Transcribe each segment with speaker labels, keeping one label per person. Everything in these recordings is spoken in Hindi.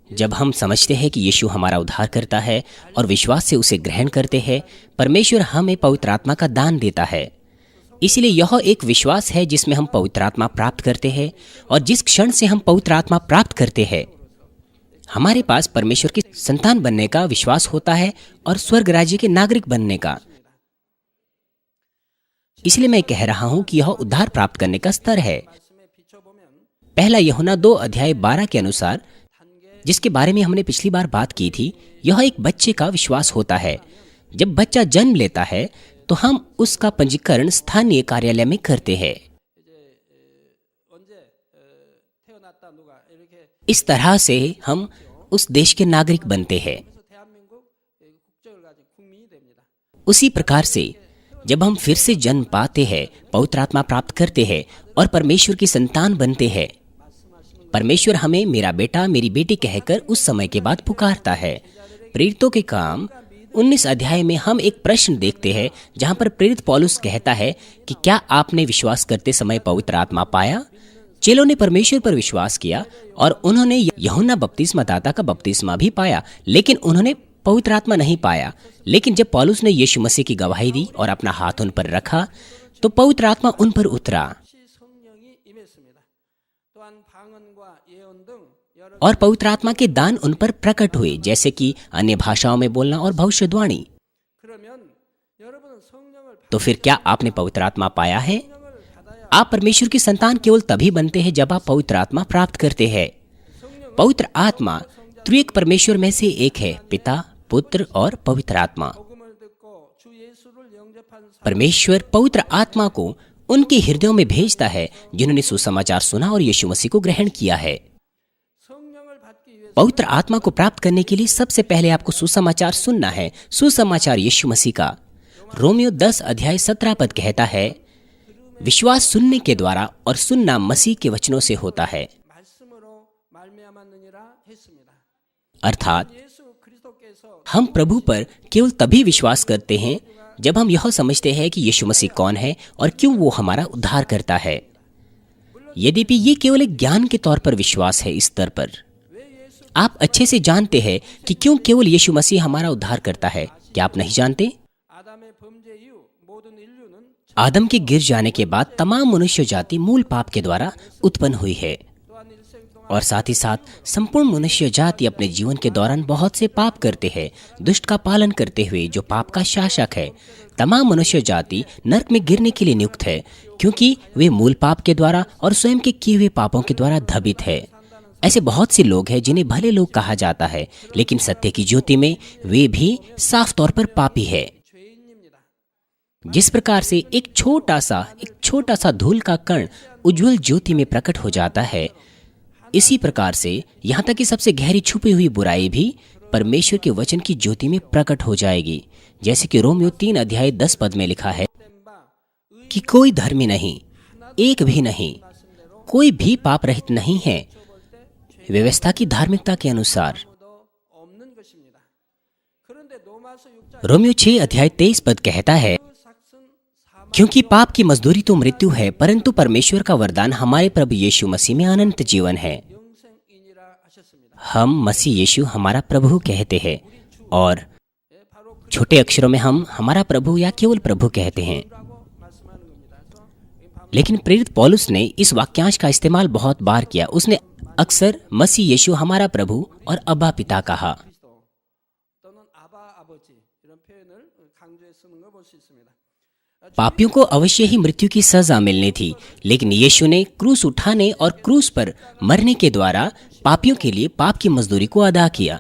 Speaker 1: जब हम समझते हैं कि यीशु हमारा उद्धार करता है और विश्वास से उसे ग्रहण करते हैं, परमेश्वर हमें पवित्र आत्मा का दान देता है। इसलिए यह एक विश्वास है जिसमें हम पवित्र आत्मा प्राप्त करते हैं, और जिस क्षण से हम पवित्र आत्मा प्राप्त करते हैं, हमारे पास परमेश्वर की संतान बनने का विश्वास होता है और स्वर्ग राज्य के नागरिक बनने का। इसलिए मैं कह रहा हूं कि यह उद्धार प्राप्त करने का स्तर है। पहला यूहन्ना 2:12 के अनुसार, जिसके बारे में हमने पिछली बार बात की थी, यह एक बच्चे का विश्वास होता है। जब बच्चा जन्म लेता है तो हम उसका पंजीकरण स्थानीय कार्यालय में करते हैं। इस तरह से हम उस देश के नागरिक बनते हैं। उसी प्रकार से जब हम फिर से जन्म पाते हैं, पवित्र आत्मा प्राप्त करते हैं और परमेश्वर की संतान बनते हैं, परमेश्वर हमें मेरा बेटा, मेरी बेटी कहकर उस समय के बाद पुकारता है। प्रेरितों के काम 19 अध्याय में हम एक प्रश्न देखते हैं जहां पर प्रेरित पौलुस कहता है कि क्या आपने विश्वास करते समय पवित्र आत्मा पाया? चेलों ने परमेश्वर पर विश्वास किया और उन्होंने यूहन्ना बपतिस्मादाता का बपतिस्मा भी पाया, लेकिन उन्होंने पवित्र आत्मा नहीं पाया। लेकिन जब पौलुस ने यीशु मसीह की गवाही दी और अपना हाथ उन पर रखा तो पवित्र आत्मा उन पर उतरा और पवित्र आत्मा के दान उन पर प्रकट हुए, जैसे कि अन्य भाषाओं में बोलना और भविष्यवाणी। तो फिर क्या आपने पवित्र आत्मा पाया है? आप परमेश्वर की संतान केवल तभी बनते हैं जब आप पवित्र आत्मा प्राप्त करते हैं। पवित्र आत्मा त्रिएक परमेश्वर में से एक है, पिता, पुत्र और पवित्र आत्मा। परमेश्वर पवित्र आत्मा को उनके हृदयों में भेजता है जिन्होंने सुसमाचार सुना और यीशु मसीह को ग्रहण किया है। पवित्र आत्मा को प्राप्त करने के लिए सबसे पहले आपको सुसमाचार सुनना है, सुसमाचार यीशु मसीह का। रोमियो 10:17 कहता है, विश्वास सुनने के द्वारा और सुनना मसीह के वचनों से होता है। अर्थात हम प्रभु पर केवल तभी विश्वास करते हैं जब हम यह समझते हैं कि यीशु मसीह कौन है और क्यों वो हमारा उद्धार करता है। यद्यपि ये केवल एक ज्ञान के तौर पर विश्वास है, इस स्तर पर आप अच्छे से जानते हैं कि क्यों केवल यीशु मसीह हमारा उद्धार करता है। क्या आप नहीं जानते? आदम के गिर जाने के बाद तमाम मनुष्य जाति मूल पाप के द्वारा उत्पन्न हुई है, और साथ ही साथ संपूर्ण मनुष्य जाति अपने जीवन के दौरान बहुत से पाप करते हैं, दुष्ट का पालन करते हुए, जो पाप का शासक है। तमाम मनुष्य जाति नरक में गिरने के लिए नियुक्त है, क्योंकि वे मूल पाप के द्वारा और स्वयं के किए हुए पापों के द्वारा दबित है। ऐसे बहुत से लोग हैं जिन्हें भले लोग कहा जाता है, लेकिन सत्य की ज्योति में वे भी साफ तौर पर पापी है। जिस प्रकार से एक छोटा सा धूल का कण उज्जवल ज्योति में प्रकट हो जाता है, इसी प्रकार से यहाँ तक कि सबसे गहरी छुपी हुई बुराई भी परमेश्वर के वचन की ज्योति में प्रकट हो जाएगी। जैसे कि रोमियो 3:10 में लिखा है कि कोई धर्मी नहीं, एक भी नहीं, कोई भी पाप रहित नहीं है व्यवस्था की धार्मिकता के अनुसार। रोमियो 6:23 कहता है, क्योंकि पाप की मजदूरी तो मृत्यु है, परंतु परमेश्वर का वरदान हमारे प्रभु यीशु मसीह में अनंत जीवन है। हम मसीह यीशु हमारा प्रभु कहते हैं, और छोटे अक्षरों में हम हमारा प्रभु या केवल प्रभु कहते हैं। लेकिन प्रेरित पौलुस ने इस वाक्यांश का इस्तेमाल बहुत बार किया। उसने अक्सर मसीह यीशु हमारा प्रभु और अब्बा पिता कहा। पापियों को अवश्य ही मृत्यु की सजा मिलनी थी, लेकिन यीशु ने क्रूस उठाने और क्रूस पर मरने के द्वारा पापियों के लिए पाप की मजदूरी को अदा किया।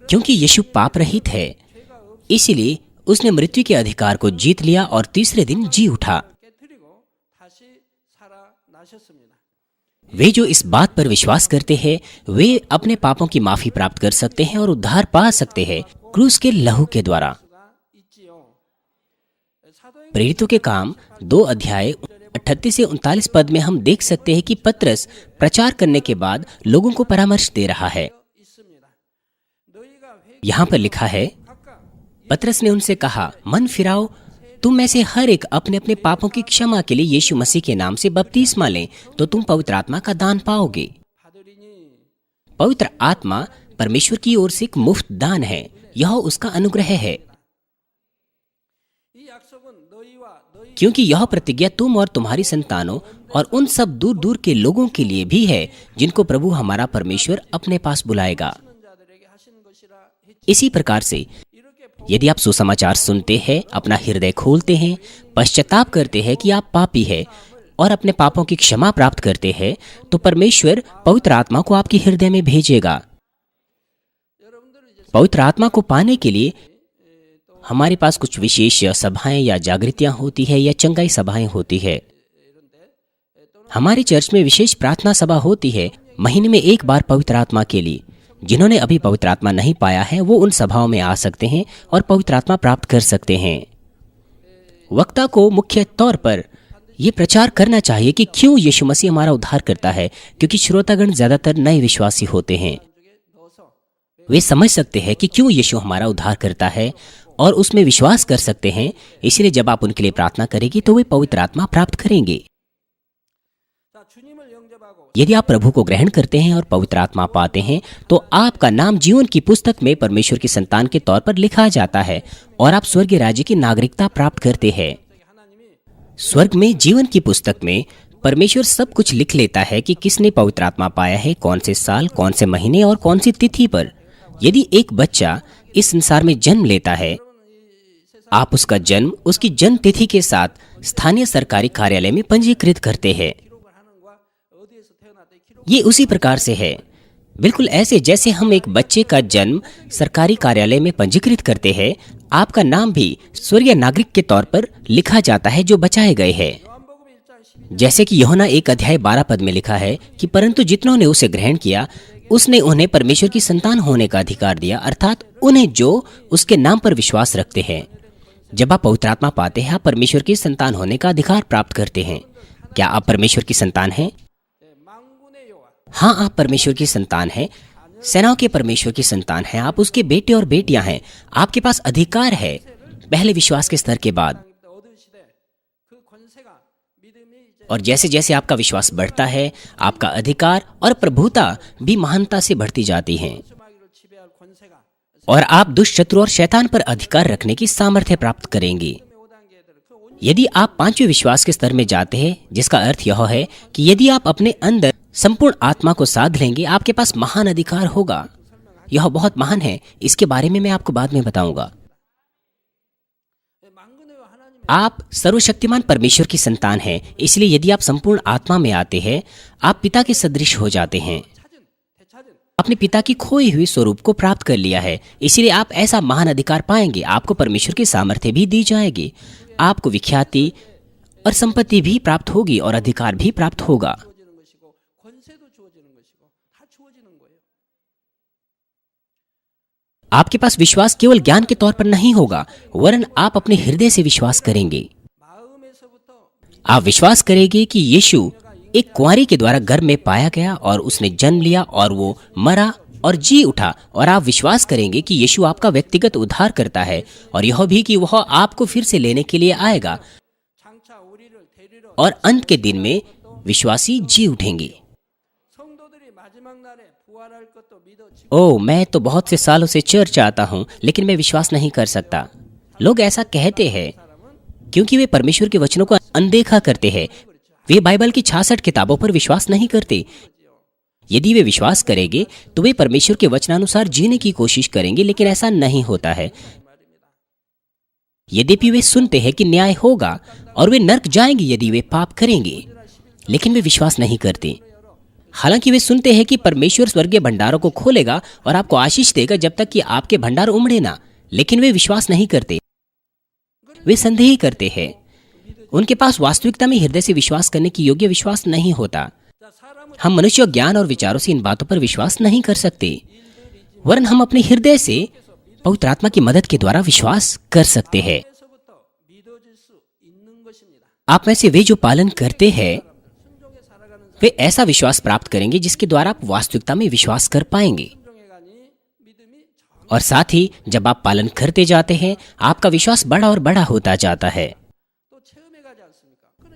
Speaker 1: क्योंकि यीशु पाप रहित है, इसीलिए उसने मृत्यु के अधिकार को जीत लिया और तीसरे दिन जी उठा। वे जो इस बात पर विश्वास करते हैं, वे अपने पापों की माफी प्राप्त कर सकते हैं और उद्धार पा सकते हैं क्रूस के लहू के द्वारा। प्रेरितों के काम 2:38-39 में हम देख सकते हैं कि पतरस प्रचार करने के बाद लोगों को परामर्श दे रहा है। यहाँ पर लिखा है, पतरस ने उनसे कहा, मन फिराओ, तुम में से हर एक अपने अपने पापों की क्षमा के लिए यीशु मसीह के नाम से बपतिस्मा लें, तो तुम पवित्र आत्मा का दान पाओगे। पवित्र आत्मा परमेश्वर की ओर से एक मुफ्त दान है, यह उसका अनुग्रह है, क्योंकि यह प्रतिज्ञा तुम और तुम्हारी संतानों और उन सब दूर दूर के लोगों के लिए भी है जिनको प्रभु हमारा परमेश्वर अपने पास बुलाएगा। इसी प्रकार से यदि आप सुसमाचार सुनते हैं, अपना हृदय खोलते हैं, पश्चाताप करते हैं कि आप पापी हैं और अपने पापों की क्षमा प्राप्त करते हैं, तो परमेश्वर पवित्र आत्मा को आपके हृदय में भेजेगा। पवित्र आत्मा को पाने के लिए हमारे पास कुछ विशेष सभाएं या जागृतियां होती है या चंगाई सभाएं होती है। हमारे चर्च में विशेष प्रार्थना सभा होती है महीने में एक बार पवित्र आत्मा के लिए। जिन्होंने अभी पवित्र आत्मा नहीं पाया है वो उन सभाओं में आ सकते हैं और पवित्र आत्मा प्राप्त कर सकते हैं। वक्ता को मुख्य तौर पर यह प्रचार करना चाहिए कि क्यों यीशु मसीह हमारा उद्धार करता है, क्योंकि श्रोतागण ज्यादातर नए विश्वासी होते हैं। वे समझ सकते हैं कि क्यों यीशु हमारा उद्धार करता है और उसमें विश्वास कर सकते हैं। इसलिए जब आप उनके लिए प्रार्थना करेंगे तो वे पवित्र आत्मा प्राप्त करेंगे। यदि आप प्रभु को ग्रहण करते हैं और पवित्र आत्मा पाते हैं तो आपका नाम जीवन की पुस्तक में परमेश्वर की संतान के तौर पर लिखा जाता है और आप स्वर्गीय राज्य की नागरिकता प्राप्त करते हैं। स्वर्ग में जीवन की पुस्तक में परमेश्वर सब कुछ लिख लेता है कि किसने पवित्र आत्मा पाया है, कौन से साल, कौन से महीने और कौन सी तिथि पर। यदि एक बच्चा इस संसार में जन्म लेता है, आप उसका जन्म उसकी जन्म तिथि के साथ स्थानीय सरकारी कार्यालय में पंजीकृत करते हैं। ये उसी प्रकार से है, बिल्कुल ऐसे जैसे हम एक बच्चे का जन्म सरकारी कार्यालय में पंजीकृत करते हैं, आपका नाम भी स्वर्गीय नागरिक के तौर पर लिखा जाता है जो बचाए गए हैं। जैसे कि यूहन्ना 1:12 में लिखा है कि परंतु जितनों ने उसे ग्रहण किया उसने उन्हें परमेश्वर की संतान होने का अधिकार दिया, अर्थात उन्हें जो उसके नाम पर विश्वास रखते हैं। जब आप पवित्र आत्मा पाते हैं, आप परमेश्वर की संतान होने का अधिकार प्राप्त करते हैं। क्या आप परमेश्वर की संतान हैं? हाँ, आप परमेश्वर की संतान हैं, सेनाओं के परमेश्वर की संतान हैं। आप उसके बेटे और बेटियां हैं। आपके पास अधिकार है पहले विश्वास के स्तर के बाद। और जैसे जैसे आपका विश्वास बढ़ता है, आपका अधिकार और प्रभुता भी महानता से बढ़ती जाती है और आप दुष्ट शत्रु और शैतान पर अधिकार रखने की सामर्थ्य प्राप्त करेंगे। यदि आप 5वें विश्वास के स्तर में जाते हैं, जिसका अर्थ यह है कि यदि आप अपने अंदर संपूर्ण आत्मा को साध लेंगे, आपके पास महान अधिकार होगा। यह बहुत महान है, इसके बारे में मैं आपको बाद में बताऊंगा। आप सर्वशक्तिमान परमेश्वर की संतान हैं, इसलिए यदि आप संपूर्ण आत्मा में आते हैं, आप पिता के सदृश हो जाते हैं। अपने पिता की खोई हुई स्वरूप को प्राप्त कर लिया है, इसलिए आप ऐसा महान अधिकार पाएंगे। आपको परमेश्वर की सामर्थ्य भी दी जाएगी, आपको विख्याति और संपत्ति भी प्राप्त होगी और अधिकार भी प्राप्त होगा। आपके पास विश्वास केवल ज्ञान के तौर पर नहीं होगा, वरन आप अपने हृदय से विश्वास करेंगे। आप विश्वास करेंगे कि यीशु एक कुंवारी के द्वारा गर्भ में पाया गया और उसने जन्म लिया और वो मरा और जी उठा, और आप विश्वास करेंगे कि यीशु आपका व्यक्तिगत उद्धार करता है और यह भी कि वह आपको फिर से लेने के लिए आएगा और अंत के दिन में विश्वासी जी उठेंगे। ओह, मैं तो बहुत से सालों से चर्च आता हूँ, लेकिन मैं विश्वास नहीं कर सकता। लोग ऐसा कहते हैं क्योंकि वे परमेश्वर के वचनों को अनदेखा करते हैं। वे बाइबल की 66 किताबों पर विश्वास नहीं करते। यदि वे विश्वास करेंगे तो वे परमेश्वर के वचनानुसार जीने की कोशिश करेंगे, लेकिन ऐसा नहीं होता है। यद्यपि वे सुनते हैं कि न्याय होगा और वे नरक जाएंगे यदि वे पाप करेंगे, लेकिन वे विश्वास नहीं करते। हालांकि वे सुनते हैं कि परमेश्वर स्वर्गीय भंडारों को खोलेगा और आपको आशीष देगा जब तक कि आपके भंडार उमड़े ना, लेकिन वे विश्वास नहीं करते। वे संदेह करते हैं। उनके पास वास्तविकता में हृदय से विश्वास करने की योग्य विश्वास नहीं होता। हम मनुष्य ज्ञान और विचारों से इन बातों पर विश्वास नहीं कर सकते, वरन हम अपने हृदय से पवित्र आत्मा की मदद के द्वारा विश्वास कर सकते हैं। आप में से वे जो पालन करते हैं वे ऐसा विश्वास प्राप्त करेंगे जिसके द्वारा आप वास्तविकता में विश्वास कर पाएंगे। और साथ ही जब आप पालन करते जाते हैं, आपका विश्वास बड़ा और बड़ा होता जाता है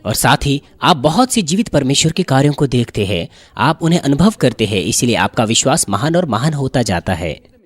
Speaker 1: और साथ ही आप बहुत से जीवित परमेश्वर के कार्यों को देखते हैं, आप उन्हें अनुभव करते हैं, इसलिए आपका विश्वास महान और महान होता जाता है।